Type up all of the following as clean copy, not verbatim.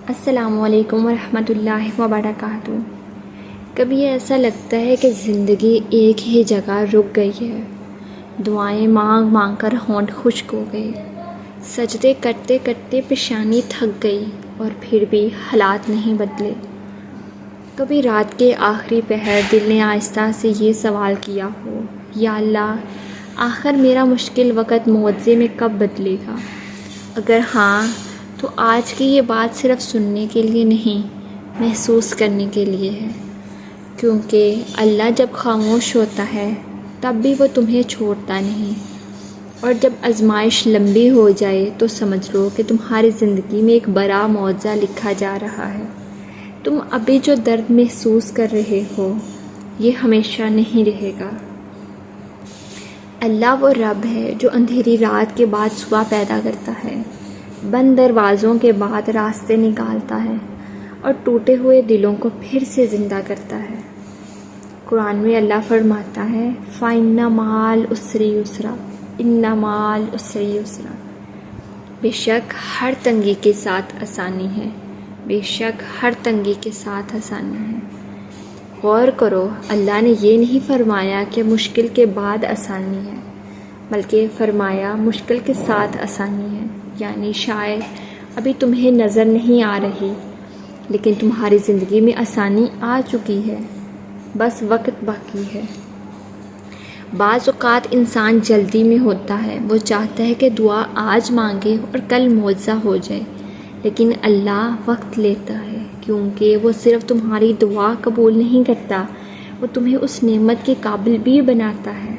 السلام علیکم ورحمۃ اللہ وبرکاتہ۔ کبھی ایسا لگتا ہے کہ زندگی ایک ہی جگہ رک گئی ہے، دعائیں مانگ مانگ کر ہونٹ خشک ہو گئے، سجدے کرتے کرتے پیشانی تھک گئی اور پھر بھی حالات نہیں بدلے۔ کبھی رات کے آخری پہر دل نے آہستہ سے یہ سوال کیا ہو، یا اللہ، آخر میرا مشکل وقت معجزے میں کب بدلے گا؟ اگر ہاں تو آج کی یہ بات صرف سننے کے لیے نہیں، محسوس کرنے کے لیے ہے، کیونکہ اللہ جب خاموش ہوتا ہے تب بھی وہ تمہیں چھوڑتا نہیں، اور جب آزمائش لمبی ہو جائے تو سمجھ لو کہ تمہاری زندگی میں ایک بڑا معجزہ لکھا جا رہا ہے۔ تم ابھی جو درد محسوس کر رہے ہو یہ ہمیشہ نہیں رہے گا۔ اللہ وہ رب ہے جو اندھیری رات کے بعد صبح پیدا کرتا ہے، بند دروازوں کے بعد راستے نکالتا ہے اور ٹوٹے ہوئے دلوں کو پھر سے زندہ کرتا ہے۔ قرآن میں اللہ فرماتا ہے، فَإِنَّ مَعَ الْعُسْرِ يُسْرًا إِنَّ مَعَ الْعُسْرِ يُسْرًا۔ بے شک ہر تنگی کے ساتھ آسانی ہے، بے شک ہر تنگی کے ساتھ آسانی ہے۔ غور کرو، اللہ نے یہ نہیں فرمایا کہ مشکل کے بعد آسانی ہے، بلکہ فرمایا مشکل کے ساتھ آسانی ہے، یعنی شاید ابھی تمہیں نظر نہیں آ رہی لیکن تمہاری زندگی میں آسانی آ چکی ہے، بس وقت باقی ہے۔ بعض اوقات انسان جلدی میں ہوتا ہے، وہ چاہتا ہے کہ دعا آج مانگے اور کل معجزہ ہو جائے، لیکن اللہ وقت لیتا ہے، کیونکہ وہ صرف تمہاری دعا قبول نہیں کرتا، وہ تمہیں اس نعمت کے قابل بھی بناتا ہے۔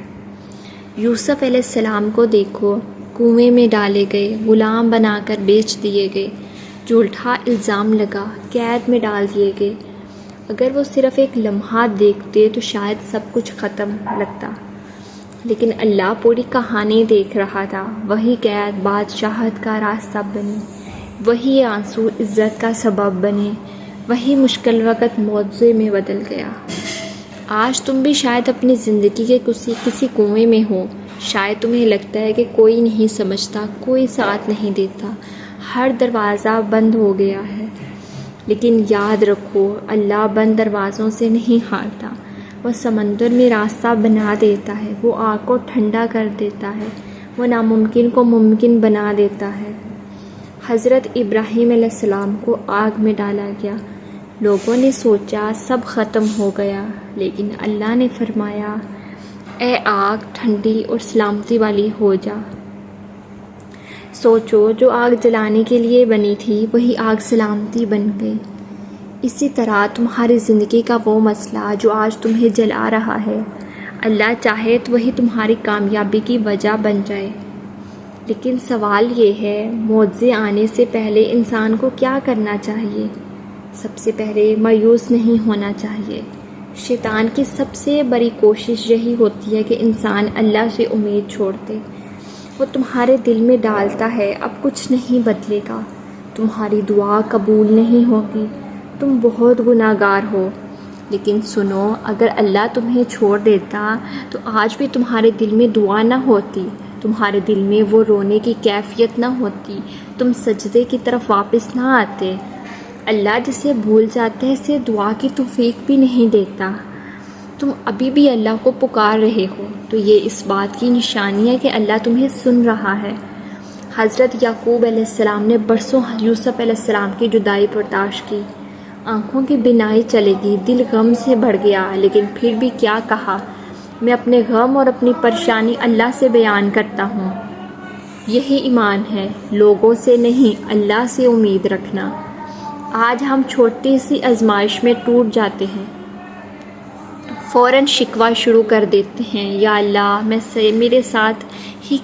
یوسف علیہ السلام کو دیکھو، کنویں میں ڈالے گئے، غلام بنا کر بیچ دیے گئے، جھوٹا الزام لگا، قید میں ڈال دیے گئے۔ اگر وہ صرف ایک لمحہ دیکھتے تو شاید سب کچھ ختم لگتا، لیکن اللہ پوری کہانی دیکھ رہا تھا۔ وہی قید بادشاہت کا راستہ بنی، وہی آنسو عزت کا سبب بنے، وہی مشکل وقت معجزے میں بدل گیا۔ آج تم بھی شاید اپنی زندگی کے کسی کنویں میں ہو، شاید تمہیں لگتا ہے کہ کوئی نہیں سمجھتا، کوئی ساتھ نہیں دیتا، ہر دروازہ بند ہو گیا ہے، لیکن یاد رکھو، اللہ بند دروازوں سے نہیں ہارتا، وہ سمندر میں راستہ بنا دیتا ہے، وہ آگ کو ٹھنڈا کر دیتا ہے، وہ ناممکن کو ممکن بنا دیتا ہے۔ حضرت ابراہیم علیہ السلام کو آگ میں ڈالا گیا، لوگوں نے سوچا سب ختم ہو گیا، لیکن اللہ نے فرمایا، اے آگ ٹھنڈی اور سلامتی والی ہو جا۔ سوچو، جو آگ جلانے کے لیے بنی تھی وہی آگ سلامتی بن گئی۔ اسی طرح تمہاری زندگی کا وہ مسئلہ جو آج تمہیں جلا رہا ہے، اللہ چاہے تو وہی تمہاری کامیابی کی وجہ بن جائے۔ لیکن سوال یہ ہے، معجزے آنے سے پہلے انسان کو کیا کرنا چاہیے؟ سب سے پہلے مایوس نہیں ہونا چاہیے۔ شیطان کی سب سے بڑی کوشش یہی ہوتی ہے کہ انسان اللہ سے امید چھوڑ دے۔ وہ تمہارے دل میں ڈالتا ہے، اب کچھ نہیں بدلے گا، تمہاری دعا قبول نہیں ہوگی، تم بہت گناہ گار ہو۔ لیکن سنو، اگر اللہ تمہیں چھوڑ دیتا تو آج بھی تمہارے دل میں دعا نہ ہوتی، تمہارے دل میں وہ رونے کی کیفیت نہ ہوتی، تم سجدے کی طرف واپس نہ آتے۔ اللہ جسے بھول جاتا ہے اسے دعا کی توفیق بھی نہیں دیتا۔ تم ابھی بھی اللہ کو پکار رہے ہو تو یہ اس بات کی نشانی ہے کہ اللہ تمہیں سن رہا ہے۔ حضرت یعقوب علیہ السلام نے برسوں یوسف علیہ السلام کی جدائی برداشت کی، آنکھوں کی بینائی چلی گئی، دل غم سے بھر گیا، لیکن پھر بھی کیا کہا، میں اپنے غم اور اپنی پریشانی اللہ سے بیان کرتا ہوں۔ یہی ایمان ہے، لوگوں سے نہیں اللہ سے امید رکھنا۔ آج ہم چھوٹی سی آزمائش میں ٹوٹ جاتے ہیں، فوراً شکوہ شروع کر دیتے ہیں، یا اللہ میرے ساتھ ہی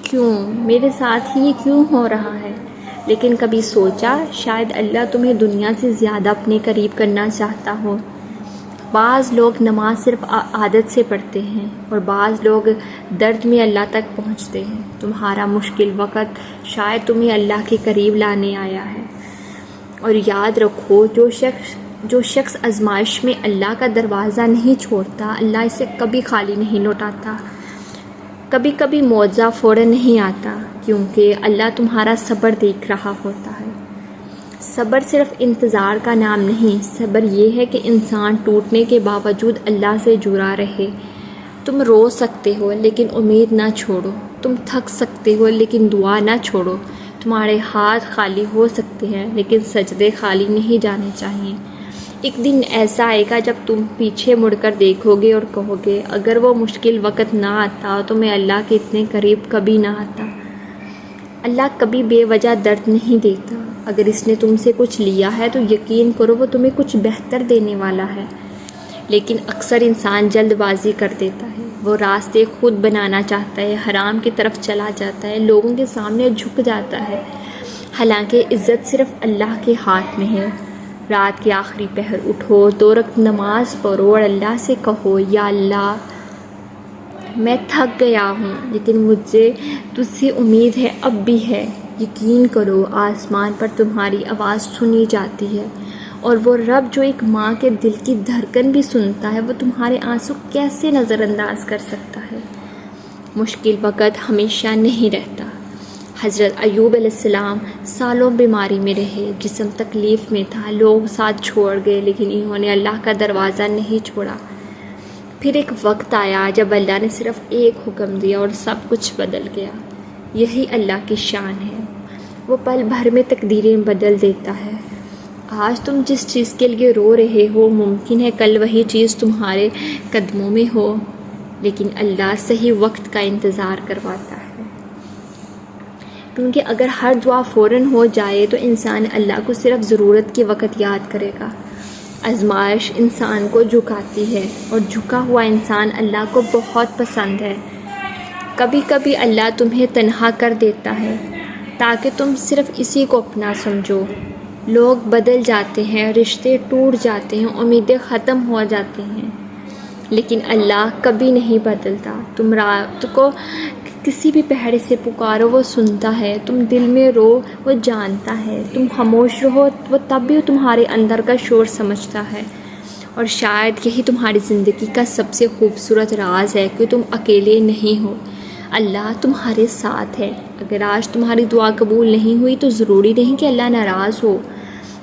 کیوں ہو رہا ہے؟ لیکن کبھی سوچا شاید اللہ تمہیں دنیا سے زیادہ اپنے قریب کرنا چاہتا ہو؟ بعض لوگ نماز صرف عادت سے پڑھتے ہیں اور بعض لوگ درد میں اللہ تک پہنچتے ہیں۔ تمہارا مشکل وقت شاید تمہیں اللہ کے قریب لانے آیا ہے۔ اور یاد رکھو، جو شخص آزمائش میں اللہ کا دروازہ نہیں چھوڑتا، اللہ اسے کبھی خالی نہیں لوٹاتا۔ کبھی کبھی معجزہ فوراً نہیں آتا، کیونکہ اللہ تمہارا صبر دیکھ رہا ہوتا ہے۔ صبر صرف انتظار کا نام نہیں، صبر یہ ہے کہ انسان ٹوٹنے کے باوجود اللہ سے جڑا رہے۔ تم رو سکتے ہو لیکن امید نہ چھوڑو، تم تھک سکتے ہو لیکن دعا نہ چھوڑو، تمہارے ہاتھ خالی ہو سکتے ہیں لیکن سجدے خالی نہیں جانے چاہیے۔ ایک دن ایسا آئے گا جب تم پیچھے مڑ کر دیکھو گے اور کہو گے اگر وہ مشکل وقت نہ آتا تو میں اللہ کے اتنے قریب کبھی نہ آتا۔ اللہ کبھی بے وجہ درد نہیں دیتا۔ اگر اس نے تم سے کچھ لیا ہے تو یقین کرو وہ تمہیں کچھ بہتر دینے والا ہے۔ لیکن اکثر انسان جلد بازی کر دیتا ہے، وہ راستے خود بنانا چاہتا ہے، حرام کی طرف چلا جاتا ہے، لوگوں کے سامنے جھک جاتا ہے، حالانکہ عزت صرف اللہ کے ہاتھ میں ہے۔ رات کے آخری پہر اٹھو، 2 رکعت نماز پڑھو اور اللہ سے کہو یا اللہ میں تھک گیا ہوں لیکن مجھے تجھ سے امید ہے، اب بھی ہے۔ یقین کرو آسمان پر تمہاری آواز سنی جاتی ہے، اور وہ رب جو ایک ماں کے دل کی دھڑکن بھی سنتا ہے وہ تمہارے آنسو کیسے نظر انداز کر سکتا ہے۔ مشکل وقت ہمیشہ نہیں رہتا۔ حضرت ایوب علیہ السلام سالوں بیماری میں رہے، جسم تکلیف میں تھا، لوگ ساتھ چھوڑ گئے لیکن انہوں نے اللہ کا دروازہ نہیں چھوڑا۔ پھر ایک وقت آیا جب اللہ نے صرف ایک حکم دیا اور سب کچھ بدل گیا۔ یہی اللہ کی شان ہے، وہ پل بھر میں تقدیریں بدل دیتا ہے۔ آج تم جس چیز کے لیے رو رہے ہو ممکن ہے کل وہی چیز تمہارے قدموں میں ہو، لیکن اللہ صحیح وقت کا انتظار کرواتا ہے۔ کیونکہ اگر ہر دعا فوراً ہو جائے تو انسان اللہ کو صرف ضرورت کے وقت یاد کرے گا۔ آزمائش انسان کو جھکاتی ہے اور جھکا ہوا انسان اللہ کو بہت پسند ہے۔ کبھی کبھی اللہ تمہیں تنہا کر دیتا ہے تاکہ تم صرف اسی کو اپنا سمجھو۔ لوگ بدل جاتے ہیں، رشتے ٹوٹ جاتے ہیں، امیدیں ختم ہو جاتی ہیں، لیکن اللہ کبھی نہیں بدلتا۔ تم رات کو کسی بھی پہاڑ سے پکارو وہ سنتا ہے، تم دل میں رو وہ جانتا ہے، تم خاموش رہو وہ تب بھی تمہارے اندر کا شور سمجھتا ہے۔ اور شاید یہی تمہاری زندگی کا سب سے خوبصورت راز ہے کہ تم اکیلے نہیں ہو، اللہ تمہارے ساتھ ہے۔ اگر آج تمہاری دعا قبول نہیں ہوئی تو ضروری نہیں کہ اللہ ناراض ہو،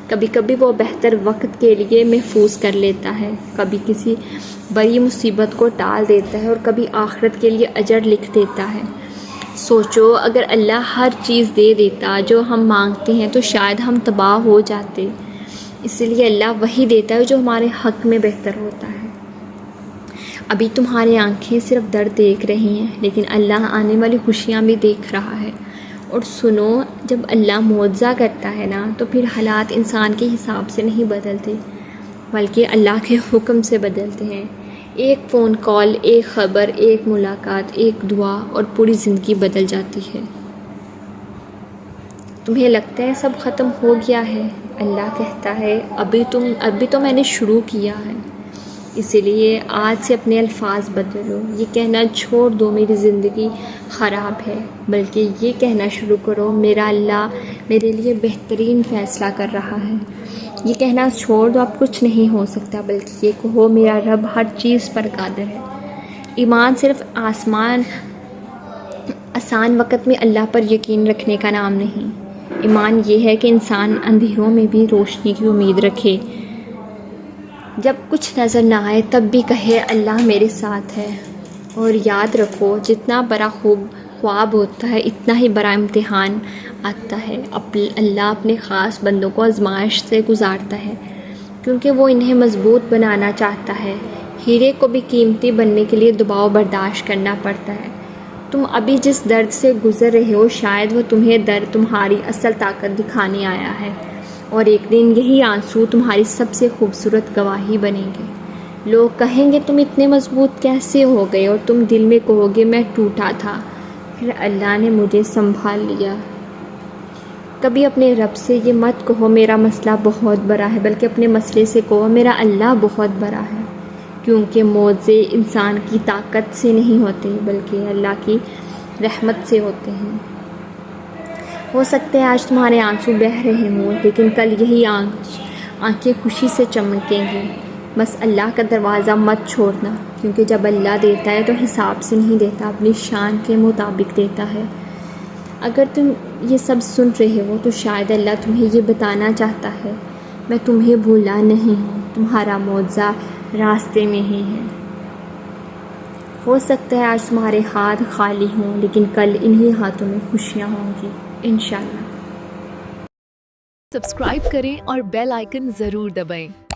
کبھی کبھی وہ بہتر وقت کے لیے محفوظ کر لیتا ہے، کبھی کسی بڑی مصیبت کو ٹال دیتا ہے اور کبھی آخرت کے لیے اجر لکھ دیتا ہے۔ سوچو اگر اللہ ہر چیز دے دیتا جو ہم مانگتے ہیں تو شاید ہم تباہ ہو جاتے، اس لیے اللہ وہی دیتا ہے جو ہمارے حق میں بہتر ہوتا ہے۔ ابھی تمہاری آنکھیں صرف درد دیکھ رہی ہیں لیکن اللہ آنے والی خوشیاں بھی دیکھ رہا ہے۔ اور سنو، جب اللہ معجزہ کرتا ہے نا تو پھر حالات انسان کے حساب سے نہیں بدلتے بلکہ اللہ کے حکم سے بدلتے ہیں۔ ایک فون کال، ایک خبر، ایک ملاقات، ایک دعا اور پوری زندگی بدل جاتی ہے۔ تمہیں لگتا ہے سب ختم ہو گیا ہے، اللہ کہتا ہے ابھی تو میں نے شروع کیا ہے۔ اسی لیے آج سے اپنے الفاظ بدلو، یہ کہنا چھوڑ دو میری زندگی خراب ہے، بلکہ یہ کہنا شروع کرو میرا اللہ میرے لیے بہترین فیصلہ کر رہا ہے۔ یہ کہنا چھوڑ دو اب کچھ نہیں ہو سکتا، بلکہ یہ کہو میرا رب ہر چیز پر قادر ہے۔ ایمان صرف آسان وقت میں اللہ پر یقین رکھنے کا نام نہیں، ایمان یہ ہے کہ انسان اندھیروں میں بھی روشنی کی امید رکھے، جب کچھ نظر نہ آئے تب بھی کہے اللہ میرے ساتھ ہے۔ اور یاد رکھو جتنا بڑا خواب ہوتا ہے اتنا ہی بڑا امتحان آتا ہے۔ اللہ اپنے خاص بندوں کو آزمائش سے گزارتا ہے کیونکہ وہ انہیں مضبوط بنانا چاہتا ہے۔ ہیرے کو بھی قیمتی بننے کے لیے دباؤ برداشت کرنا پڑتا ہے۔ تم ابھی جس درد سے گزر رہے ہو شاید وہ تمہاری اصل طاقت دکھانے آیا ہے، اور ایک دن یہی آنسو تمہاری سب سے خوبصورت گواہی بنیں گے۔ لوگ کہیں گے تم اتنے مضبوط کیسے ہو گئے، اور تم دل میں کہو گے میں ٹوٹا تھا پھر اللہ نے مجھے سنبھال لیا۔ کبھی اپنے رب سے یہ مت کہو میرا مسئلہ بہت بڑا ہے، بلکہ اپنے مسئلے سے کہو میرا اللہ بہت بڑا ہے، کیونکہ معجزے انسان کی طاقت سے نہیں ہوتے بلکہ اللہ کی رحمت سے ہوتے ہیں۔ ہو سکتا ہے آج تمہارے آنسو بہہ رہے ہوں لیکن کل یہی آنکھیں خوشی سے چمکیں گی۔ بس اللہ کا دروازہ مت چھوڑنا، کیونکہ جب اللہ دیتا ہے تو حساب سے نہیں دیتا، اپنی شان کے مطابق دیتا ہے۔ اگر تم یہ سب سن رہے ہو تو شاید اللہ تمہیں یہ بتانا چاہتا ہے میں تمہیں بھولا نہیں ہوں، تمہارا معجزہ راستے میں ہی ہے۔ ہو سکتا ہے آج تمہارے ہاتھ خالی ہوں، لیکن کل انہی ہاتھوں میں خوشیاں ہوں گی انشاءاللہ۔ سبسکرائب کریں اور بیل آئیکن ضرور دبائیں۔